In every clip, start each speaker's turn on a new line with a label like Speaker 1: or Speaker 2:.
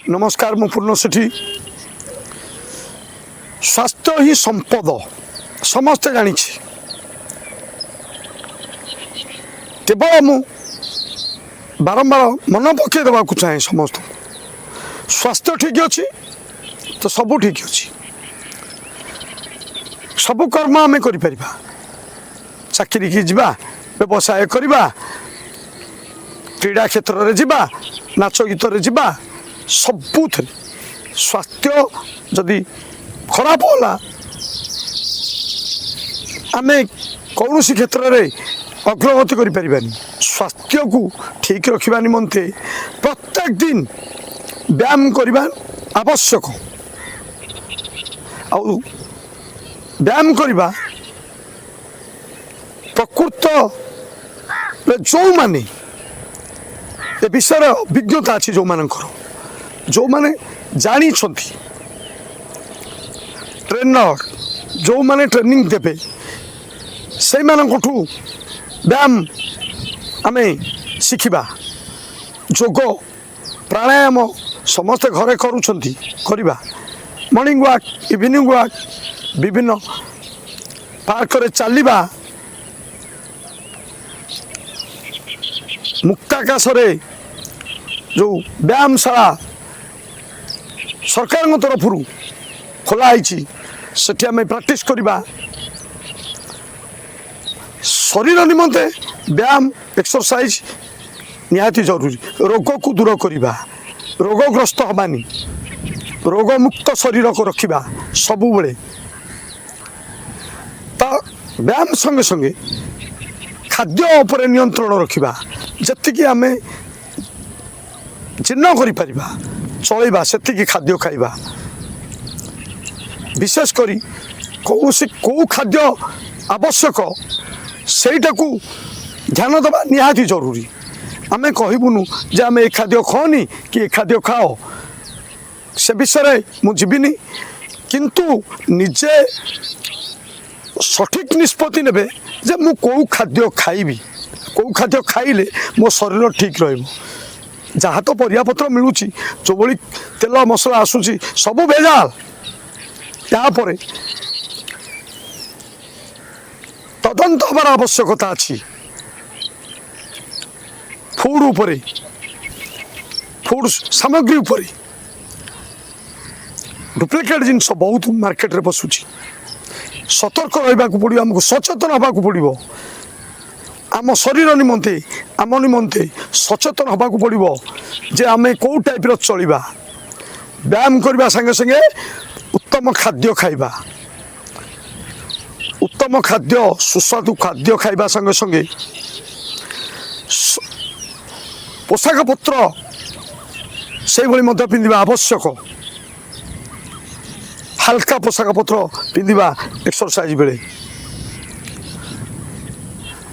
Speaker 1: नमस्कार मु पूर्ण सेठी स्वास्थ्य ही संपद समस्ते जानी केवल मु बारंबार मन पकई देवा चाहे समस्त स्वास्थ्य ठीक अच्छी तो सब ठीक अच्छी सब कर्म आम कर चाकरी की जावा व्यवसाय करवा क्रीड़ा क्षेत्र में जावा नाच गीत रे जावा सबुथ स्वास्थ्य जदि खराब होला आम कौन क्षेत्र में अग्रगति करें स्वास्थ्य को ठीक रखा निमंते प्रत्येक दिन व्यायाम करवा आवश्यक आउ व्यायाम करवा प्रकृत जो माने ए विषय अभिज्ञता अच्छी जो मानकर जो माने जानी ट्रेनर जो माने ट्रेनिंग देवे से व्यायाम आम शिखा जोग प्राणायाम समस्ते घरे करवा मॉर्निंग वॉक इवनिंग वॉक विभिन्न पार्क रे चलवा मुक्ताकाश जो व्यायामशाला सरकार तरफ खोलाई सेठी आम प्रैक्टिस करवा शरीर निमंते व्यायाम एक्सरसाइज निहाती जरूरी रोग को दूर करवा रोगग्रस्त हबानी रोग मुक्त शरीर को रखा सबु बेले तो व्यायाम संगे संगे खाद्य उपर नियंत्रण रखा जी आम जीर्ण कर चलवा से खाद्य खाइबा विशेषकर कौ खाद्य आवश्यक सेटा को ध्यान देवा निहाती जरूरी आम कहबुनु जे आम ए खाद्य खाओनी कि ए खाद्य खाओ से विषय मुझीनी किंतु निजे सठिक निष्पत्ति ने जे मु कौ खाद्य खाइबी कौ खाद्य खाइले मो शरीर ठीक रहा तो परियापत्र मिलूँ जो भाई तेल मसला आसूसी सब भेजाल यापर तदंत हबार आवश्यकता अच्छी फूड उपरे फूड सामग्री उपरे डुप्लिकेट जिनस बहुत मार्केट रे बसुची सतर्क रहा पड़ो आमको सचेतन हवा पड़ो आम शरीर निमंते आम निमंते सचेतन हवा पड़ो जे आम कौ टाइप चलवा व्यायाम करने संगे संगे उत्तम खाद्य खाइबा उत्तम खाद्य सुस्वादु खाद्य खाइबा संगे संगे पोशाक पत्र से भाई पिंधा आवश्यक हल्का पोशाक पत्र पिंधा एक्सरसाइज बेले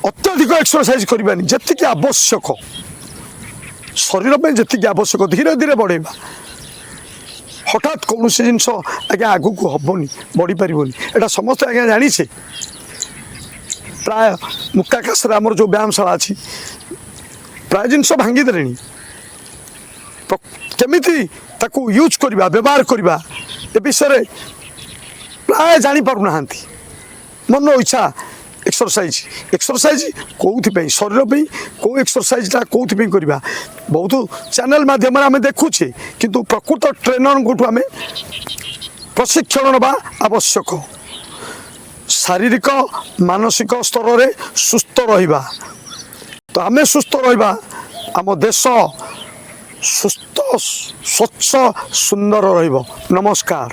Speaker 1: अत्यधिक एक्सरसाइज करवानी जी आवश्यक शरीर में जी आवश्यक धीरे धीरे बढ़ेगा हठात कौन से जिनस आज्ञा आगू को हबनी बढ़ी पारनी एटा समस्त आज्ञा जानी प्राय मुक्ताकाश आमर जो व्यायामशाला अच्छी प्राय जिनस भांगीदे केमिति ताकू यूज करवा व्यवहार करवा ए विषय प्राय जानी पारु ना मन इच्छा एक्सरसाइज एक्सरसाइज कौन शरीर पे कौ एक्सरसाइजटा कौन करवा बहुत चैनल माध्यम आम देखुचे किंतु प्रकृत ट्रेनर को आम प्रशिक्षण नवा आवश्यक शारीरिक मानसिक स्तर में सुस्थ रहिबा तो आम सुस्थ रहिबा आम देश सुस्थ स्वच्छ सुंदर रहिबो। नमस्कार।